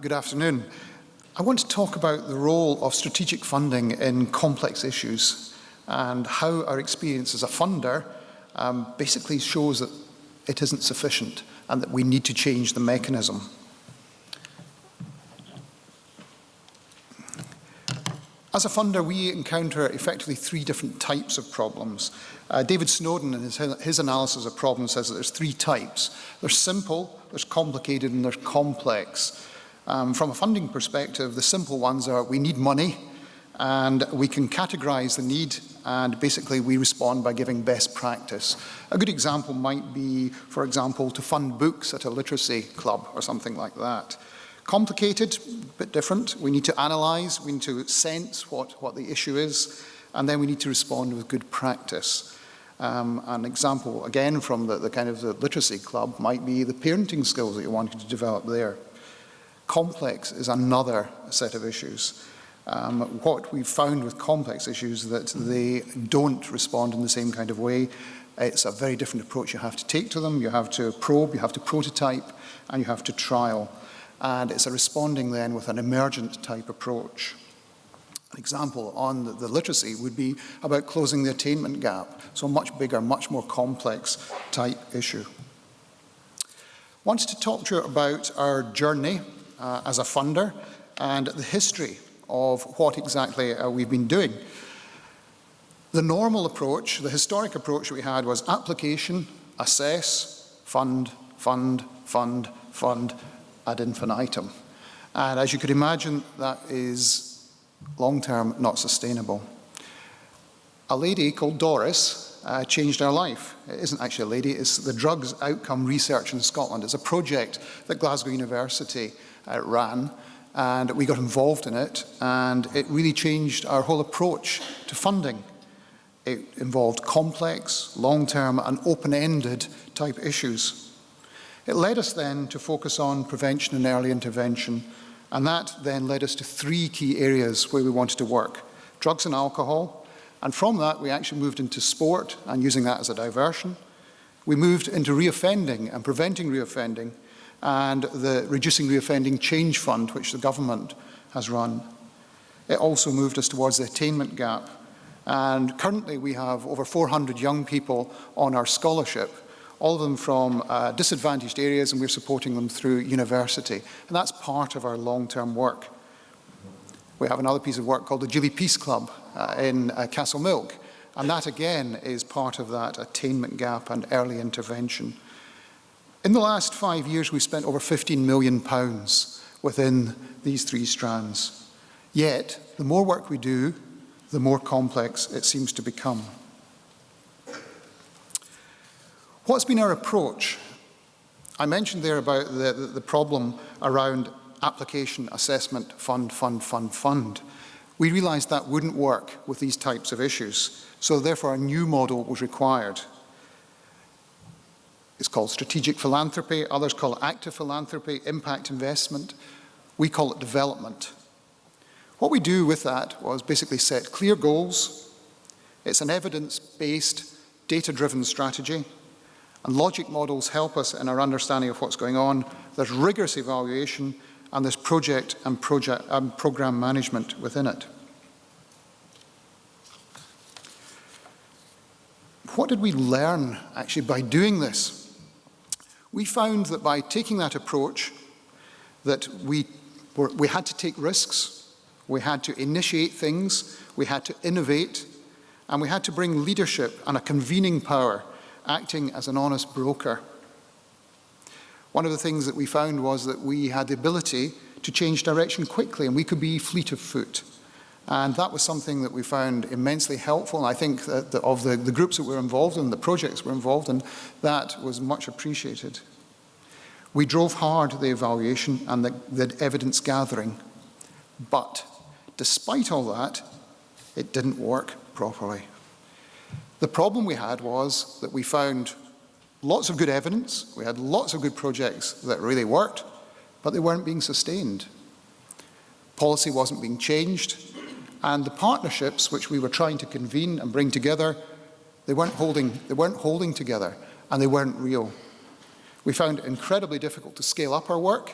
Good afternoon. I want to talk about the role of strategic funding in complex issues and how our experience as a funder basically shows that it isn't sufficient and that we need to change the mechanism. As a funder, we encounter effectively three different types of problems. David Snowden, in his analysis of problems, says that there's three types. There's simple, there's complicated, and there's complex. From a funding perspective, the simple ones are we need money, and we can categorize the need, and basically we respond by giving best practice. A good example might be, for example, to fund books at a literacy club or something like that. Complicated, a bit different. We need to analyze, we need to sense what the issue is, and then we need to respond with good practice. An example, again, from the kind of the literacy club might be the parenting skills that you wanted to develop there. Complex is another set of issues. What we've found with complex issues is that they don't respond in the same kind of way. It's a very different approach you have to take to them. You have to probe, you have to prototype, and you have to trial. And it's a responding then with an emergent type approach. An example on the literacy would be about closing the attainment gap. So a much bigger, much more complex type issue. I wanted to talk to you about our journey as a funder and the history of what exactly we've been doing. The normal approach, the historic approach we had was application, assess, fund, fund, fund, fund, ad infinitum. And as you could imagine, that is long-term not sustainable. A lady called Doris changed our life. It isn't actually a lady, it's the Drugs Outcome Research in Scotland. It's a project that Glasgow University ran, and we got involved in it, and it really changed our whole approach to funding. It involved complex, long-term, and open-ended type issues. It led us then to focus on prevention and early intervention, and that then led us to three key areas where we wanted to work: drugs and alcohol, and from that we actually moved into sport and using that as a diversion. We moved into reoffending and preventing reoffending, and the Reducing Reoffending Change Fund, which the government has run. It also moved us towards the attainment gap, and currently we have over 400 young people on our scholarship, all of them from disadvantaged areas, and we're supporting them through university. And that's part of our long-term work. We have another piece of work called the Gilly Peace Club in Castlemilk, and that again is part of that attainment gap and early intervention. In the last 5 years, we've spent over £15 million within these three strands. Yet, the more work we do, the more complex it seems to become. What's been our approach? I mentioned there about the problem around application, assessment, fund, fund, fund, fund. We realized that wouldn't work with these types of issues, so therefore a new model was required. It's called strategic philanthropy, others call it active philanthropy, impact investment. We call it development. What we do with that was basically set clear goals. It's an evidence-based, data-driven strategy, and logic models help us in our understanding of what's going on. There's rigorous evaluation, and there's project and program management within it. What did we learn actually by doing this? We found that by taking that approach, that we had to take risks, we had to initiate things, we had to innovate, and we had to bring leadership and a convening power, acting as an honest broker. One of the things that we found was that we had the ability to change direction quickly, and we could be fleet of foot. And that was something that we found immensely helpful, and I think that of the groups that we're involved in, the projects we're involved in, that was much appreciated. We drove hard the evaluation and the evidence gathering, but despite all that, it didn't work properly. The problem we had was that we found lots of good evidence, we had lots of good projects that really worked, but they weren't being sustained. Policy wasn't being changed, and the partnerships which we were trying to convene and bring together, they weren't holding together, and they weren't real. We found it incredibly difficult to scale up our work,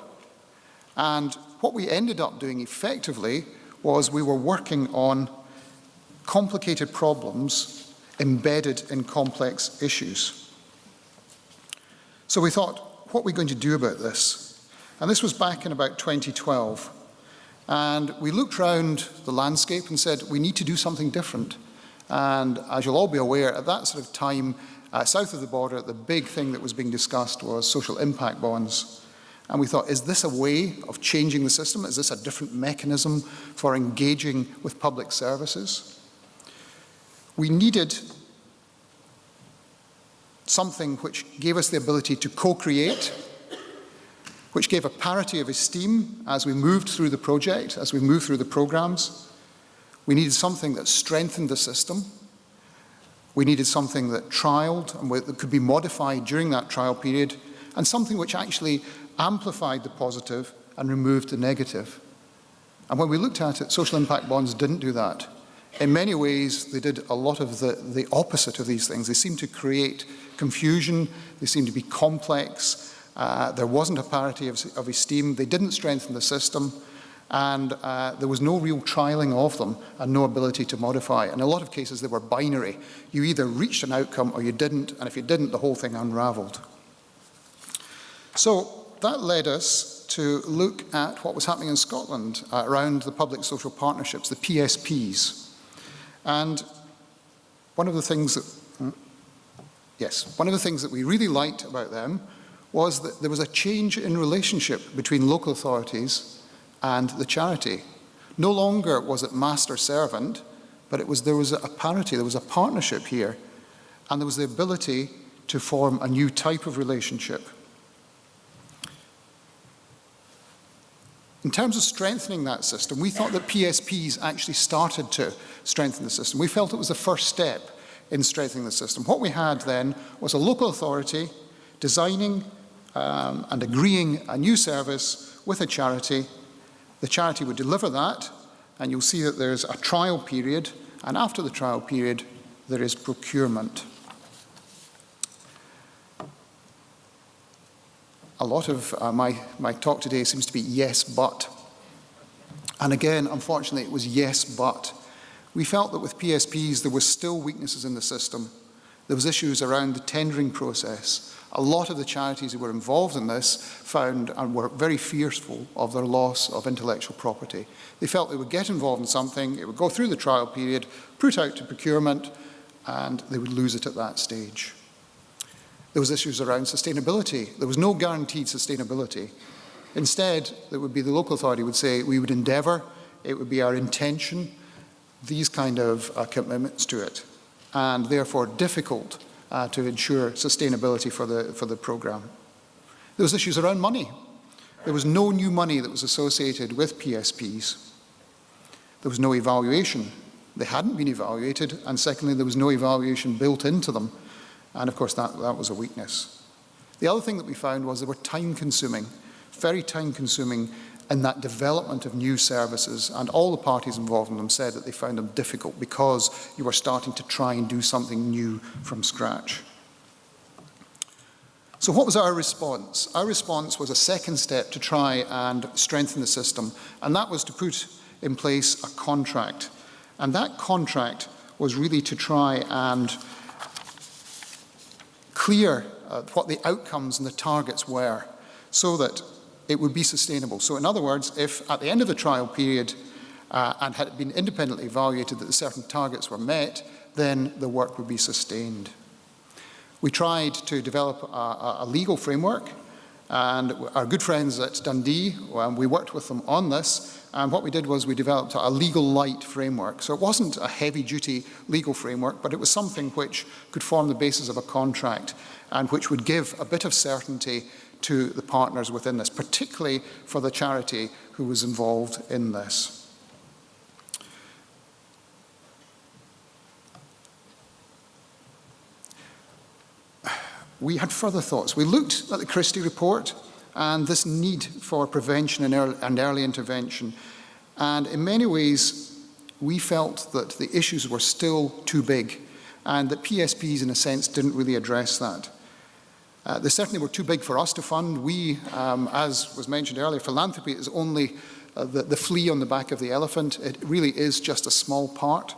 And what we ended up doing effectively was we were working on complicated problems embedded in complex issues. So we thought, what are we going to do about this? And this was back in about 2012. And we looked around the landscape and said, we need to do something different. And as you'll all be aware, at that sort of time, south of the border, the big thing that was being discussed was social impact bonds. And we thought, is this a way of changing the system? Is this a different mechanism for engaging with public services? We needed something which gave us the ability to co-create, which gave a parity of esteem as we moved through the project, as we moved through the programs. We needed something that strengthened the system. We needed something that trialed and that could be modified during that trial period, and something which actually amplified the positive and removed the negative. And when we looked at it, social impact bonds didn't do that. In many ways, they did a lot of the opposite of these things. They seemed to create confusion. They seemed to be complex. There wasn't a parity of esteem. They didn't strengthen the system. And there was no real trialing of them and no ability to modify. In a lot of cases, they were binary. You either reached an outcome or you didn't. And if you didn't, the whole thing unraveled. So that led us to look at what was happening in Scotland around the public social partnerships, the PSPs. And one of the things that we really liked about them was that there was a change in relationship between local authorities and the charity. No longer was it master-servant, but there was a parity, there was a partnership here, and there was the ability to form a new type of relationship. In terms of strengthening that system, we thought that PSPs actually started to strengthen the system. We felt it was the first step in strengthening the system. What we had then was a local authority designing and agreeing a new service with a charity. The charity would deliver that, and you'll see that there's a trial period, and after the trial period, there is procurement. A lot of my talk today seems to be yes, but. And again, unfortunately, it was yes, but. We felt that with PSPs, there were still weaknesses in the system. There was issues around the tendering process. A lot of the charities who were involved in this found and were very fearful of their loss of intellectual property. They felt they would get involved in something, it would go through the trial period, put out to procurement, and they would lose it at that stage. There was issues around sustainability. There was no guaranteed sustainability. Instead, it would be the local authority would say, we would endeavour, it would be our intention, these kind of commitments to it, and therefore difficult to ensure sustainability for the programme. There was issues around money. There was no new money that was associated with PSPs. There was no evaluation. They hadn't been evaluated, and secondly, there was no evaluation built into them. And of course, that was a weakness. The other thing that we found was they were time-consuming, very time-consuming in that development of new services, and all the parties involved in them said that they found them difficult because you were starting to try and do something new from scratch. So what was our response? Our response was a second step to try and strengthen the system, and that was to put in place a contract. And that contract was really to try and clear what the outcomes and the targets were so that it would be sustainable. So in other words, if at the end of the trial period and had it been independently evaluated that certain targets were met, then the work would be sustained. We tried to develop a legal framework, and our good friends at Dundee, we worked with them on this, and what we did was we developed a legal light framework. So it wasn't a heavy-duty legal framework, but it was something which could form the basis of a contract and which would give a bit of certainty to the partners within this, particularly for the charity who was involved in this. We had further thoughts. We looked at the Christie report and this need for prevention and early intervention. And in many ways, we felt that the issues were still too big and that PSPs, in a sense, didn't really address that. They certainly were too big for us to fund. We, as was mentioned earlier, philanthropy is only the flea on the back of the elephant. It really is just a small part.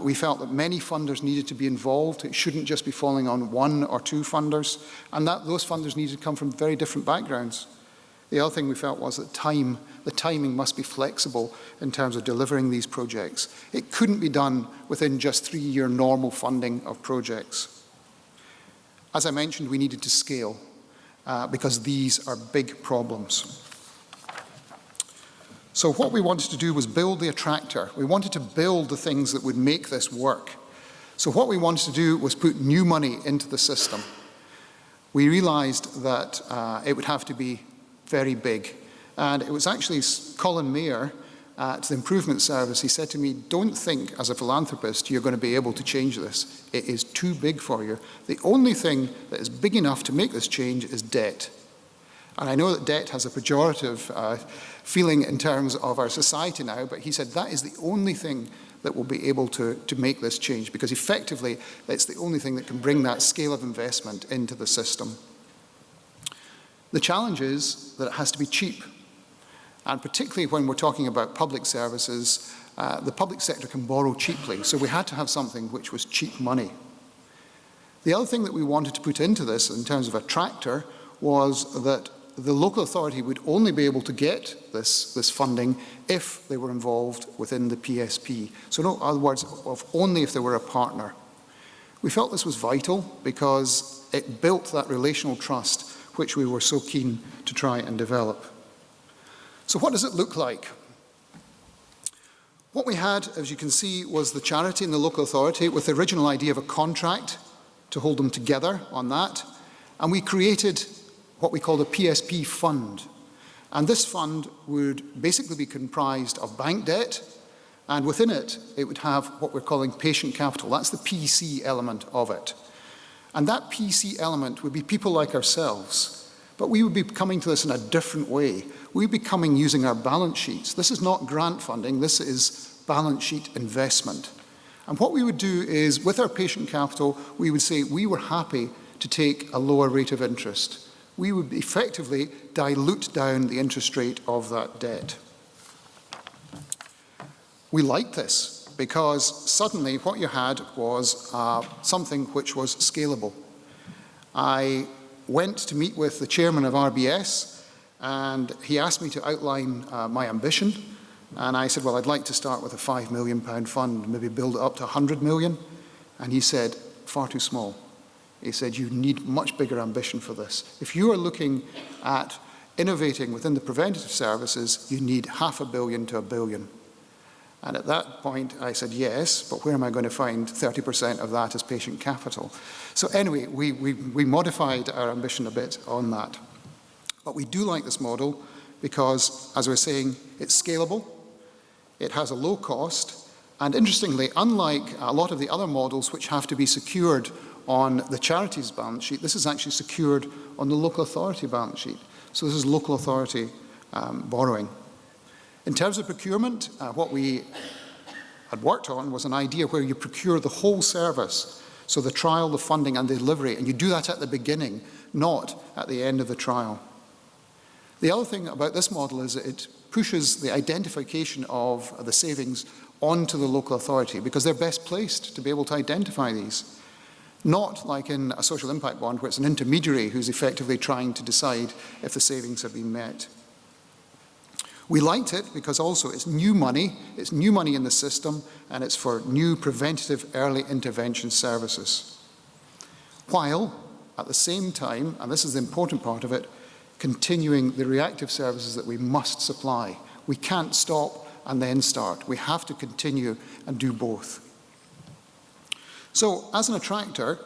We felt that many funders needed to be involved. It shouldn't just be falling on one or two funders, and that those funders needed to come from very different backgrounds. The other thing we felt was that the timing must be flexible in terms of delivering these projects. It couldn't be done within just 3-year normal funding of projects. As I mentioned, we needed to scale because these are big problems. So what we wanted to do was build the attractor. We wanted to build the things that would make this work. So what we wanted to do was put new money into the system. We realized that it would have to be very big. And it was actually Colin Mayer at the Improvement Service. He said to me, don't think as a philanthropist you're going to be able to change this. It is too big for you. The only thing that is big enough to make this change is debt. And I know that debt has a pejorative feeling in terms of our society now, but he said that is the only thing that will be able to make this change, because effectively it's the only thing that can bring that scale of investment into the system. The challenge is that it has to be cheap. And particularly when we're talking about public services, the public sector can borrow cheaply. So we had to have something which was cheap money. The other thing that we wanted to put into this in terms of a tractor was that the local authority would only be able to get this funding if they were involved within the PSP. So in other words, only if they were a partner. We felt this was vital because it built that relational trust which we were so keen to try and develop. So what does it look like? What we had, as you can see, was the charity and the local authority with the original idea of a contract to hold them together on that. And we created what we called a Psp Fund. And this fund would basically be comprised of bank debt, and within it, it would have what we're calling patient capital. That's the PC element of it. And that PC element would be people like ourselves, but we would be coming to this in a different way. We'd be coming using our balance sheets. This is not grant funding, this is balance sheet investment. And what we would do is, with our patient capital, we would say we were happy to take a lower rate of interest. We would effectively dilute down the interest rate of that debt. We liked this because suddenly what you had was something which was scalable. I went to meet with the chairman of RBS and he asked me to outline my ambition. And I said, well, I'd like to start with a £5 million fund, maybe build it up to 100 million. And he said, far too small. He said, you need much bigger ambition for this. If you are looking at innovating within the preventative services, you need £500 million to £1 billion. And at that point, I said, yes, but where am I going to find 30% of that as patient capital? So anyway, we modified our ambition a bit on that. But we do like this model because, as I was saying, it's scalable, it has a low cost, and interestingly, unlike a lot of the other models which have to be secured on the charity's balance sheet, this is actually secured on the local authority balance sheet. So this is local authority borrowing. In terms of procurement, what we had worked on was an idea where you procure the whole service, so the trial, the funding and the delivery, and you do that at the beginning, not at the end of the trial. The other thing about this model is that it pushes the identification of the savings onto the local authority because they're best placed to be able to identify these. Not like in a social impact bond where it's an intermediary who's effectively trying to decide if the savings have been met. We liked it because also it's new money in the system, and it's for new preventative early intervention services. While at the same time, and this is the important part of it, continuing the reactive services that we must supply. We can't stop and then start. We have to continue and do both. So as an attractor,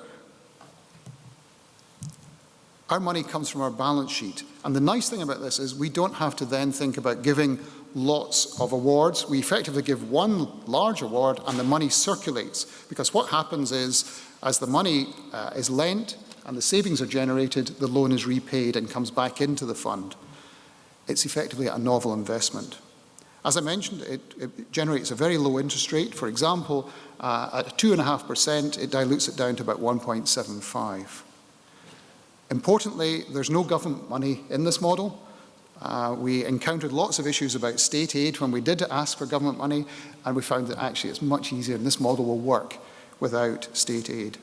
our money comes from our balance sheet. And the nice thing about this is we don't have to then think about giving lots of awards. We effectively give one large award and the money circulates. Because what happens is, as the money is lent and the savings are generated, the loan is repaid and comes back into the fund. It's effectively a novel investment. As I mentioned, it generates a very low interest rate. For example, at 2.5%, it dilutes it down to about 1.75. Importantly, there's no government money in this model. We encountered lots of issues about state aid when we did ask for government money, and we found that actually it's much easier, and this model will work without state aid.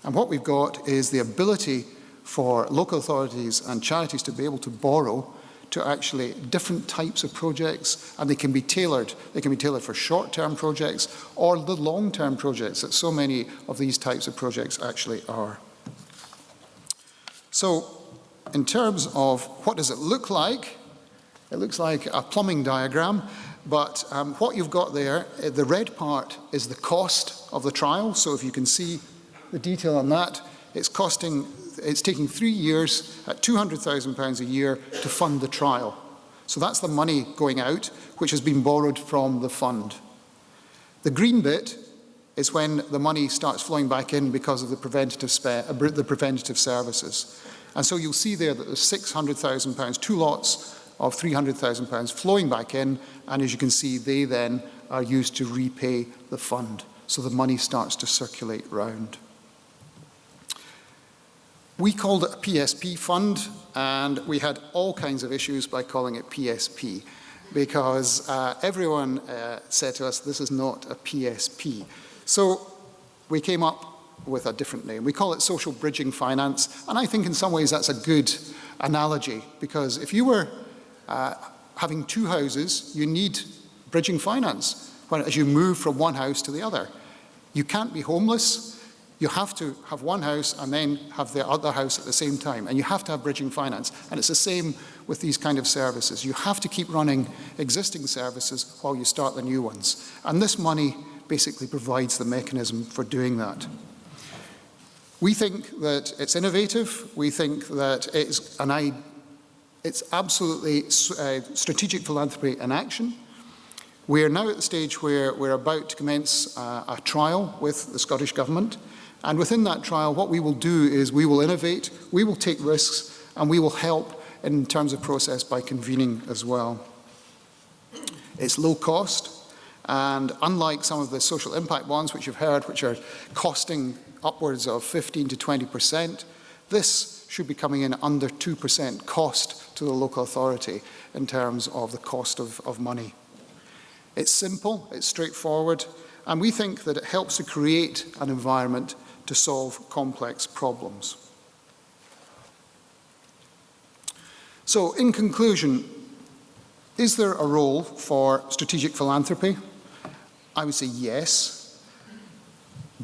And what we've got is the ability for local authorities and charities to be able to borrow to actually different types of projects, and they can be tailored. They can be tailored for short-term projects or the long-term projects that so many of these types of projects actually are. So, in terms of what does it look like a plumbing diagram, but what you've got there, the red part is the cost of the trial. So if you can see the detail on that, it's taking 3 years at £200,000 a year to fund the trial. So that's the money going out, which has been borrowed from the fund. The green bit is when the money starts flowing back in because of the preventative services. And so you'll see there that there's £600,000, 2 lots of £300,000 flowing back in, and as you can see, they then are used to repay the fund. So the money starts to circulate round. We called it a Psp Fund, and we had all kinds of issues by calling it PSP, because everyone said to us, this is not a PSP. So we came up with a different name. We call it social bridging finance, and I think in some ways that's a good analogy, because if you were having 2 houses, you need bridging finance as you move from one house to the other. You can't be homeless. You have to have one house and then have the other house at the same time, and you have to have bridging finance. And it's the same with these kind of services. You have to keep running existing services while you start the new ones. And this money basically provides the mechanism for doing that. We think that it's innovative. We think that it's absolutely strategic philanthropy in action. We are now at the stage where we're about to commence a trial with the Scottish Government. And within that trial, what we will do is we will innovate, we will take risks, and we will help in terms of process by convening as well. It's low cost, and unlike some of the social impact bonds which you've heard, which are costing upwards of 15 to 20%, this should be coming in under 2% cost to the local authority in terms of the cost of money. It's simple, it's straightforward, and we think that it helps to create an environment to solve complex problems. So, in conclusion, is there a role for strategic philanthropy? I would say yes,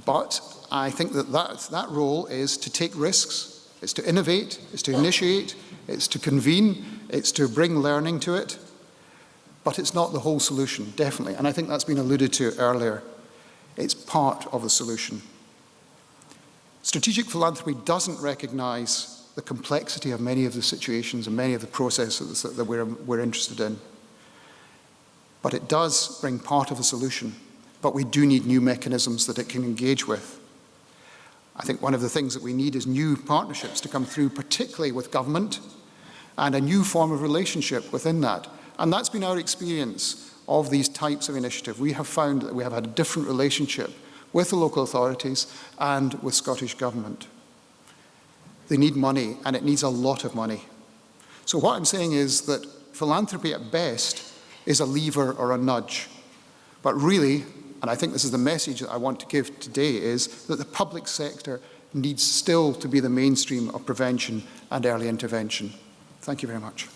but I think that role is to take risks, it's to innovate, it's to initiate, it's to convene, it's to bring learning to it, but it's not the whole solution, definitely, and I think that's been alluded to earlier. It's part of the solution. Strategic philanthropy doesn't recognise the complexity of many of the situations and many of the processes that we're interested in. But it does bring part of the solution, but we do need new mechanisms that it can engage with. I think one of the things that we need is new partnerships to come through, particularly with government, and a new form of relationship within that. And that's been our experience of these types of initiative. We have found that we have had a different relationship with the local authorities and with Scottish Government. They need money, and it needs a lot of money. So what I'm saying is that philanthropy at best is a lever or a nudge. But really, and I think this is the message that I want to give today, is that the public sector needs still to be the mainstream of prevention and early intervention. Thank you very much.